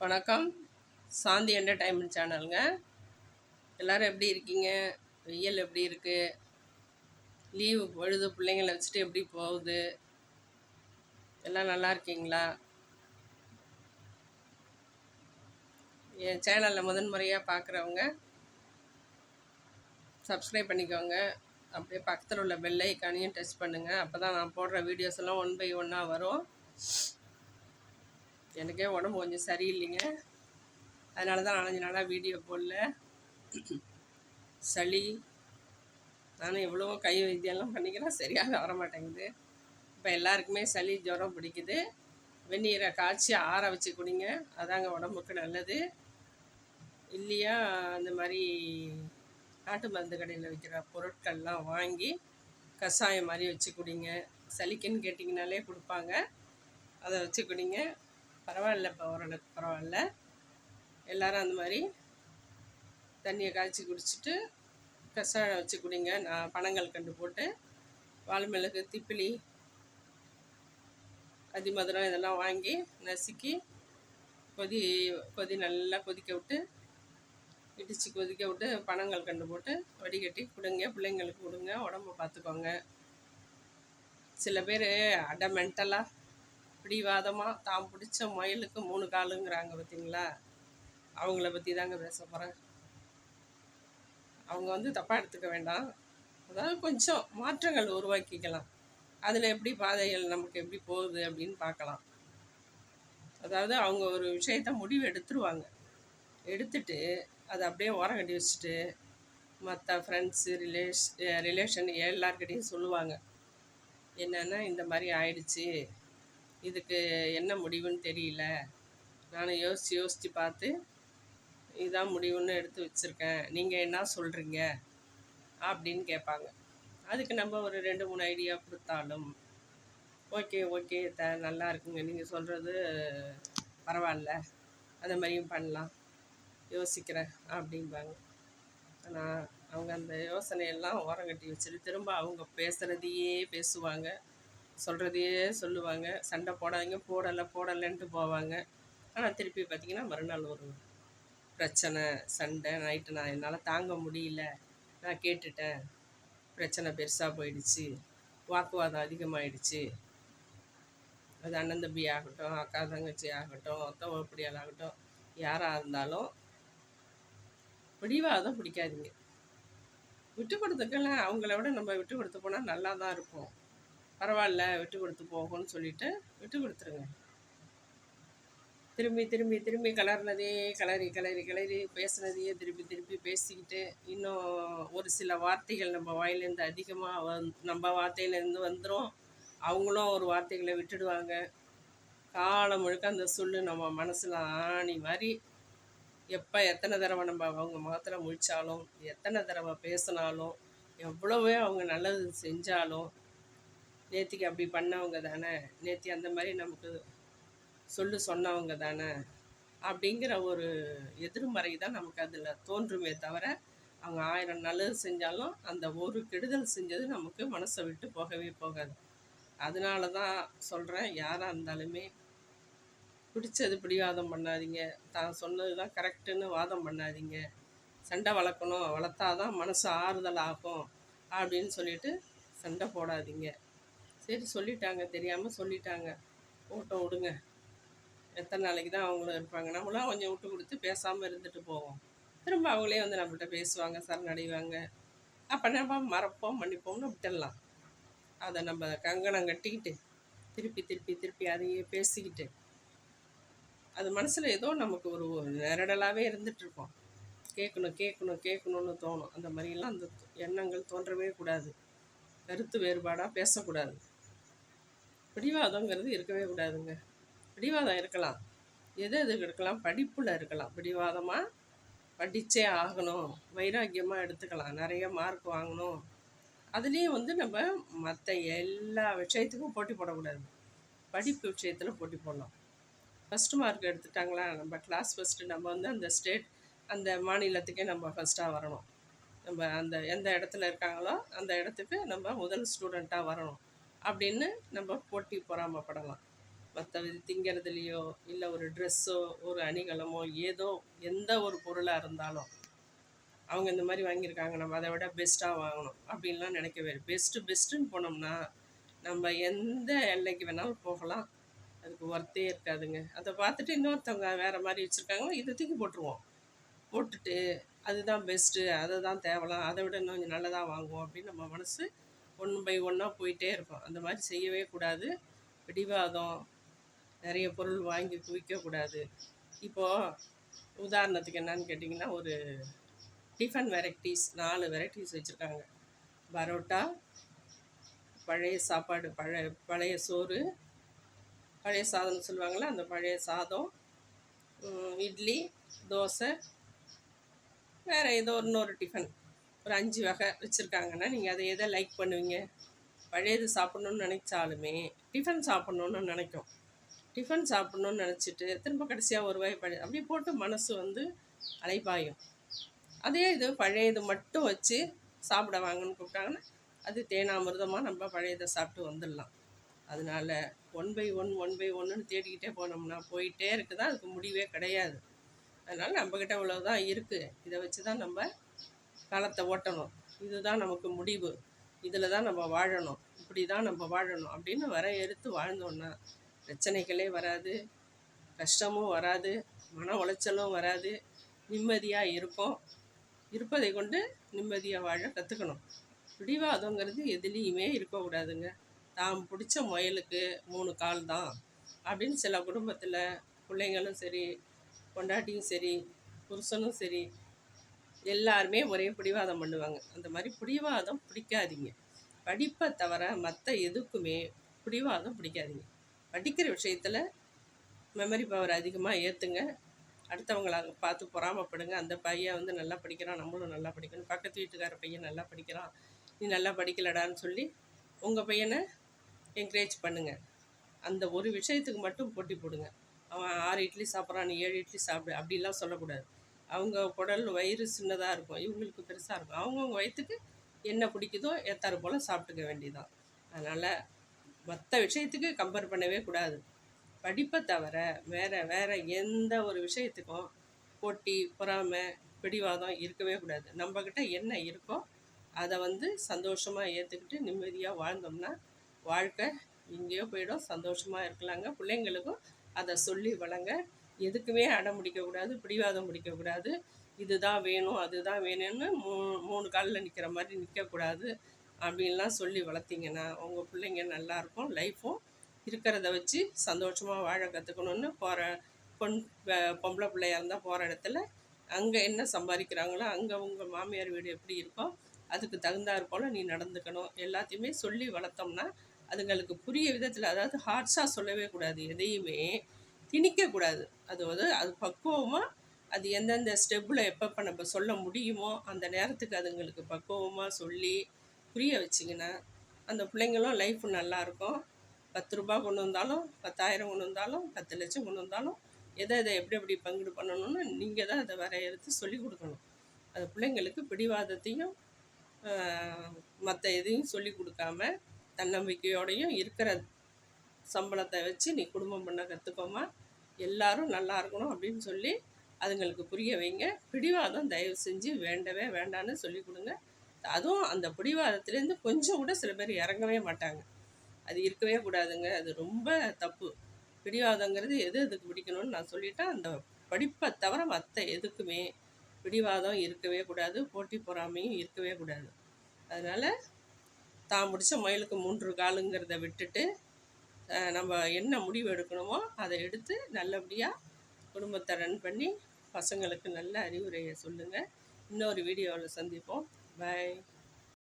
வணக்கம். சாந்தி என்டர்டைன்மெண்ட் சேனலுங்க. எல்லாரும் எப்படி இருக்கீங்க? வெயில் எப்படி இருக்கு? லீவு பொழுது பிள்ளைங்கள வச்சுட்டு எப்படி போகுது? எல்லாம் நல்லா இருக்கீங்களா? என் சேனலில் முதன்முறையாக பார்க்குறவங்க சப்ஸ்கிரைப் பண்ணிக்கோங்க. அப்படியே பக்கத்தில் உள்ள பெல் ஐக்கானையும் டச் பண்ணுங்கள். அப்போ தான் நான் போடுற வீடியோஸ் எல்லாம் ஒன் பை ஒன்னாக வரும். எனக்கே உடம்பு கொஞ்சம் சரியில்லைங்க. அதனால தான் 4 நாளாக வீடியோ போடல. சளி, நானும் எவ்வளவோ கை வைத்தியம்லாம் பண்ணிக்கிறேன், சரியாக வர மாட்டேங்குது. இப்போ எல்லாருக்குமே சளி ஜுரம் பிடிக்குது. வெந்நீரை காய்ச்சி ஆற வச்சு குடிங்க, அதாங்க உடம்புக்கு நல்லது. இல்லையா அந்த மாதிரி நாட்டு மருந்து கடையில் விற்கிற பொருட்கள்லாம் வாங்கி கஷாயம் மாதிரி வச்சு குடிங்க. சளிக்குன்னு கேட்டிங்கனாலே கொடுப்பாங்க, அதை வச்சு குடிங்க. பரவாயில்ல, இப்போ ஓரளவுக்கு பரவாயில்ல. எல்லோரும் அந்த மாதிரி தண்ணியை காய்ச்சி குடிச்சிட்டு கஷாயம் வச்சு குடிங்க. நான் பனங்கல்கண்டு போட்டு வால்மிளகு, திப்பிலி, அதிமதுரம் இதெல்லாம் வாங்கி நசுக்கி கொதி நல்லா கொதிக்க விட்டு, இடித்து கொதிக்க விட்டு பனங்கல்கண்டு போட்டு வடிகட்டி கொடுங்க. பிள்ளைங்களுக்கு கொடுங்க, உடம்பை பார்த்துக்கோங்க. சில பேர் அடமெண்டலாக பிடிவாதமாக தான் பிடிச்ச முயலுக்கு 3 காலுங்கிறாங்க பார்த்தீங்களா? அவங்கள பற்றி தாங்க பேச போகிறேன். அவங்க தப்பாக எடுத்துக்க வேண்டாம். அதாவது கொஞ்சம் மாற்றங்கள் உருவாக்கிக்கலாம். அதில் எப்படி பாதைகள் நமக்கு எப்படி போகுது அப்படின்னு பார்க்கலாம். அதாவது அவங்க ஒரு விஷயத்த முடிவு எடுத்துருவாங்க. எடுத்துட்டு அதை அப்படியே ஓரம் கட்டி வச்சுட்டு மற்ற ஃப்ரெண்ட்ஸு, ரிலேஷன் எல்லார்கிட்டையும் சொல்லுவாங்க. என்னென்னா, இந்த மாதிரி ஆயிடுச்சு, இதுக்கு என்ன முடிவுன்னு தெரியல, நான் யோசித்து பார்த்து இதுதான் முடிவுன்னு எடுத்து வச்சுருக்கேன், நீங்கள் என்ன சொல்கிறீங்க அப்படின்னு கேட்பாங்க. அதுக்கு நம்ம ஒரு 2-3 ஐடியா கொடுத்தாலும் ஓகே நல்லா இருக்குங்க, நீங்கள் சொல்கிறது பரவாயில்ல, அந்த மாதிரியும் பண்ணலாம், யோசிக்கிறேன் அப்படிம்பாங்க. ஆனால் அவங்க அந்த யோசனையெல்லாம் ஓரங்கட்டி வச்சுட்டு திரும்ப அவங்க பேசுகிறதையே பேசுவாங்க, சொல்கிறதையே சொல்லுவாங்க. சண்டை போடலைன்ட்டு போவாங்க. ஆனால் திருப்பி பார்த்திங்கன்னா மறுநாள் ஒரு பிரச்சனை, சண்டை. நைட்டு நான் என்னால் தாங்க முடியல, நான் கேட்டுட்டேன், பிரச்சனை பெருசாக போயிடுச்சு, வாக்குவாதம் அதிகமாகிடுச்சு. அது அண்ணன் தம்பி ஆகட்டும், அக்கா தங்கச்சி ஆகட்டும், ஒத்த உருப்படியால் ஆகட்டும், யாராக இருந்தாலும் பிடிவாதம் பிடிக்காதீங்க. விட்டு கொடுத்துக்கலாம். அவங்கள விட நம்ம விட்டு கொடுத்து போனால் நல்லா தான் இருப்போம். பரவாயில்ல, விட்டு கொடுத்து போகும்னு சொல்லிவிட்டு விட்டு கொடுத்துருங்க. திரும்பி கலர்னதே கிளறி பேசுனதையே திருப்பி பேசிக்கிட்டு, இன்னும் ஒரு சில வார்த்தைகள் நம்ம வாயிலேருந்து அதிகமாக நம்ம வார்த்தையிலேருந்து வந்துடும். அவங்களும் ஒரு வார்த்தைகளை விட்டுடுவாங்க. காலம் முழுக்க அந்த சொல்லு நம்ம மனசில் ஆணி மாதிரி எத்தனை தடவை நம்ம அவங்க முகத்தில் முழித்தாலும், எத்தனை தடவை பேசினாலும், எவ்வளவே அவங்க நல்லது செஞ்சாலும், நேத்திக்கு அப்படி பண்ணவங்க தானே, நேத்தி அந்த மாதிரி நமக்கு சொன்னவங்க தானே அப்படிங்கிற ஒரு எதிர்மறை தான் நமக்கு அதில் தோன்றுமே தவிர, அவங்க 1000 நல்லது செஞ்சாலும் அந்த ஒரு கெடுதல் செஞ்சது நமக்கு மனசை விட்டு போகவே போகாது. அதனால தான் சொல்கிறேன், யாராக இருந்தாலுமே பிடிச்சது பிடிவாதம் பண்ணாதீங்க, தான் சொன்னது தான் கரெக்டுன்னு வாதம் பண்ணாதீங்க. சண்டை வளர்த்தாதான் மனசு ஆறுதல் ஆகும் அப்படின்னு சொல்லிட்டு சண்டை போடாதீங்க. சரி, சொல்லிட்டாங்க, தெரியாமல் சொல்லிட்டாங்க, ஓட்டம் விடுங்க. எத்தனை நாளைக்கு தான் அவங்களும் இருப்பாங்க? நம்மளாம் கொஞ்சம் விட்டு கொடுத்து பேசாமல் இருந்துட்டு போவோம். திரும்ப அவங்களே நம்மள்கிட்ட பேசுவாங்க, சரணடைவாங்க. அப்போ நம்ம மறப்போம், மன்னிப்போம்னு விட்டுடலாம். அதை நம்ம கங்கணம் கட்டிக்கிட்டு திருப்பி அதையே பேசிக்கிட்டு அது மனசில் ஏதோ நமக்கு ஒரு நிரடலாகவே இருந்துகிட்ருக்கோம். கேட்கணும்னு தோணும். அந்த மாதிரிலாம் அந்த எண்ணங்கள் தோன்றவே கூடாது. கருத்து வேறுபாடாக பேசக்கூடாது. பிடிவாதங்கிறது இருக்கவே கூடாதுங்க. பிடிவாதம் இருக்கலாம், எதுக்கு இருக்கலாம்? படிப்பில் இருக்கலாம். பிடிவாதமாக படித்தே ஆகணும், வைராக்கியமாக எடுத்துக்கலாம், நிறைய மார்க் வாங்கணும். அதுலேயும் நம்ம மற்ற எல்லா விஷயத்துக்கும் போட்டி போடக்கூடாது. படிப்பு விஷயத்தில் போட்டி போடலாம். ஃபஸ்ட்டு மார்க் எடுத்துட்டாங்களா, நம்ம கிளாஸ் ஃபஸ்ட்டு, நம்ம அந்த மாநிலத்துக்கே நம்ம ஃபஸ்ட்டாக வரணும். நம்ம அந்த எந்த இடத்துல இருக்காங்களோ அந்த இடத்துக்கு நம்ம முதல் ஸ்டூடெண்ட்டாக வரணும் அப்படின்னு நம்ம போட்டி பொறாமப்படலாம். மற்ற திங்கிறதுலையோ இல்லை ஒரு ட்ரெஸ்ஸோ ஒரு அணிகலமோ ஏதோ எந்த ஒரு பொருளாக இருந்தாலும் அவங்க இந்த மாதிரி வாங்கியிருக்காங்க, நம்ம அதை விட பெஸ்ட்டாக வாங்கணும் அப்படின்லாம் நினைக்கவே பெஸ்ட்டுன்னு போனோம்னா நம்ம எந்த எல்லைக்கு வேணாலும் போகலாம். அதுக்கு ஒர்த்தே இருக்காதுங்க. அதை பார்த்துட்டு இன்னொருத்தவங்க வேறு மாதிரி வச்சுருக்காங்க, இதை தூக்கி போட்டுருவோம். போட்டுட்டு அதுதான் பெஸ்ட்டு, அதை தான் தேவலாம், அதை விட இன்னும் கொஞ்சம் நல்லதாக வாங்குவோம் அப்படின்னு நம்ம மனசு ஒன்று பை ஒன்றா போயிட்டே இருக்கும். அந்த மாதிரி செய்யவே கூடாது. பிடிவாதம், நிறைய பொருள் வாங்கி குவிக்கக்கூடாது. இப்போது உதாரணத்துக்கு என்னன்னு கேட்டிங்கன்னா, ஒரு டிஃபன் வெரைட்டிஸ் 4 வெரைட்டிஸ் வச்சுருக்காங்க. பரோட்டா, பழைய சாப்பாடு, பழைய சோறு, பழைய சாதம்னு சொல்லுவாங்களே அந்த பழைய சாதம், இட்லி, தோசை, வேறு ஏதோ இன்னொரு டிஃபன், ஒரு 5 வகை வச்சுருக்காங்கன்னா நீங்கள் அதை எதை லைக் பண்ணுவீங்க? பழையது சாப்பிட்ணுன்னு நினச்சாலுமே டிஃபன் சாப்பிட்ணுன்னு நினைக்கும். டிஃபன் சாப்பிட்ணுன்னு நினச்சிட்டு திரும்ப கடைசியாக ஒரு வாய் பழைய அப்படி போட்டு மனசு வந்து அலைப்பாயும். அதே இது பழையது மட்டும் வச்சு சாப்பிட வாங்கன்னு கூப்பிட்டாங்கன்னா அது தேனாமிர்தமாக நம்ம பழையதை சாப்பிட்டு வந்துடலாம். அதனால் 1 பை 1 தேடிக்கிட்டே போனோம்னா போயிட்டே இருக்குதா, அதுக்கு முடிவே கிடையாது. அதனால் நம்மக்கிட்ட இவ்வளோதான் இருக்குது, இதை வச்சு தான் நம்ம காலத்தை ஓட்டணும், இதுதான் நமக்கு முடிவு, இதில் தான் நம்ம வாழணும், இப்படி தான் நம்ம வாழணும் அப்படின்னு வரையறுத்து வாழ்ந்தோன்னா பிரச்சனைகளே வராது, கஷ்டமும் வராது, மன உளைச்சலும் வராது, நிம்மதியாக இருக்கும். இருப்பதை கொண்டு நிம்மதியாக வாழ கற்றுக்கணும். பிடிவாதங்கிறது எதுலேயுமே இருக்கக்கூடாதுங்க. தாம் பிடிச்ச முயலுக்கு 3 கால் தான் அப்படின்னு சில குடும்பத்தில் பிள்ளைங்களும் சரி, பொண்டாட்டியும் சரி, புருஷனும் சரி, எல்லாருமே ஒரே பிடிவாதம் பண்ணுவாங்க. அந்த மாதிரி பிடிவாதம் பிடிக்காதீங்க. படிப்பை தவிர மற்ற எதுக்குமே பிடிவாதம் பிடிக்காதீங்க. படிக்கிற விஷயத்தில் மெமரி பவர் அதிகமாக ஏற்றுங்க. அடுத்தவங்களை பார்த்து பொறாமப்படுங்க. அந்த பையன் வந்து நல்லா படிக்கிறான், நம்மளும் நல்லா படிக்கணும், பக்கத்து வீட்டுக்கார பையன் நல்லா படிக்கிறான், நீ நல்லா படிக்கலடான்னு சொல்லி உங்கள் பையனை என்கரேஜ் பண்ணுங்கள். அந்த ஒரு விஷயத்துக்கு மட்டும் போட்டி போடுங்க. அவன் 6 இட்லி சாப்பிட்றான், நீ 7 இட்லி சாப்பிடு அப்படிலாம் சொல்லக்கூடாது. அவங்க குடல் வயிறு சின்னதாக இருக்கும், இவங்களுக்கு பெருசாக இருக்கும். அவங்கவுங்க வயிற்றுக்கு என்ன பிடிக்குதோ ஏற்றாறு போல் சாப்பிட்டுக்க வேண்டியதான். அதனால் மற்ற விஷயத்துக்கு கம்பேர் பண்ணவே கூடாது. படிப்பை தவிர வேறு எந்த ஒரு விஷயத்துக்கும் போட்டி, பொறாமை, பிடிவாதம் இருக்கவே கூடாது. நம்மக்கிட்ட என்ன இருக்கோ அதை வந்து சந்தோஷமாக ஏற்றுக்கிட்டு நிம்மதியாக வாழ்ந்தோம்னா வாழ்க்கை எங்கேயோ போயிடும். சந்தோஷமாக இருக்கலாங்க. பிள்ளைங்களுக்கும் அதை சொல்லி வளங்க. எதுக்குமே அடம் பிடிக்கக்கூடாது, பிடிவாதம் பிடிக்கக்கூடாது. இதுதான் வேணும், அதுதான் வேணும்னு 3 காலில் நிற்கிற மாதிரி நிற்கக்கூடாது அப்படின்லாம் சொல்லி வளர்த்திங்கன்னா உங்கள் பிள்ளைங்க நல்லாயிருக்கும். லைஃப்பும் இருக்கிறத வச்சு சந்தோஷமாக வாழ கற்றுக்கணுன்னு பொம்பளை பிள்ளையாக இருந்தால் போகிற இடத்துல அங்கே என்ன சம்பாதிக்கிறாங்களோ அங்கே உங்கள் மாமியார் வீடு எப்படி இருக்கோ அதுக்கு தகுந்தாற் போல் நீ நடந்துக்கணும். எல்லாத்தையுமே சொல்லி வளர்த்தோம்னா அதுங்களுக்கு புரிய விதத்தில், அதாவது ஹார்ட்ஸாக சொல்லவே கூடாது, எதையுமே திணிக்கக்கூடாது. அது பக்குவமாக அது எந்தெந்த ஸ்டெப்பில் எப்பப்போ நம்ம சொல்ல முடியுமோ அந்த நேரத்துக்கு அதுங்களுக்கு பக்குவமாக சொல்லி புரிய வச்சிங்கன்னா அந்த பிள்ளைங்களும் லைஃப் நல்லாயிருக்கும். 10 ரூபா கொண்டு வந்தாலும், 10,000 கொண்டு வந்தாலும், 10 லட்சம் கொண்டு வந்தாலும் எதை எப்படி பங்கீடு பண்ணணும்னு நீங்கள் தான் அதை வரையறுத்து சொல்லி கொடுக்கணும். அது பிள்ளைங்களுக்கு பிடிவாதத்தையும் மற்ற எதையும் சொல்லி கொடுக்காம தன்னம்பிக்கையோடையும் இருக்கிற சம்பளத்தை வச்சு நீ குடும்பம் பண்ண கற்றுக்கோமா, எல்லாரும் நல்லா இருக்கணும் அப்படின்னு சொல்லி அதுங்களுக்கு புரிய வைங்க. பிடிவாதம் தயவு செஞ்சு வேண்டவே வேண்டான்னு சொல்லி கொடுங்க. அதுவும் அந்த பிடிவாதத்துலேருந்து கொஞ்சம் கூட சில பேர் இறங்கவே மாட்டாங்க. அது இருக்கவே கூடாதுங்க. அது ரொம்ப தப்பு. பிடிவாதங்கிறது எதுக்கு பிடிக்கணும்னு நான் சொல்லிட்டேன். அந்த படிப்பை தவிர மற்ற எதுக்குமே பிடிவாதம் இருக்கவே கூடாது, போட்டி பொறாமையும் இருக்கவே கூடாது. அதனால் தான் முடிச்ச முயலுக்கு 3 காலுங்கிறத விட்டுட்டு நம்ம என்ன முடிவு எடுக்கணுமோ அதை எடுத்து நல்லபடியாக குடும்பத்தை ரன் பண்ணி பசங்களுக்கு நல்ல அறிவுரையை சொல்லுங்கள். இன்னொரு வீடியோவில் சந்திப்போம். பாய்.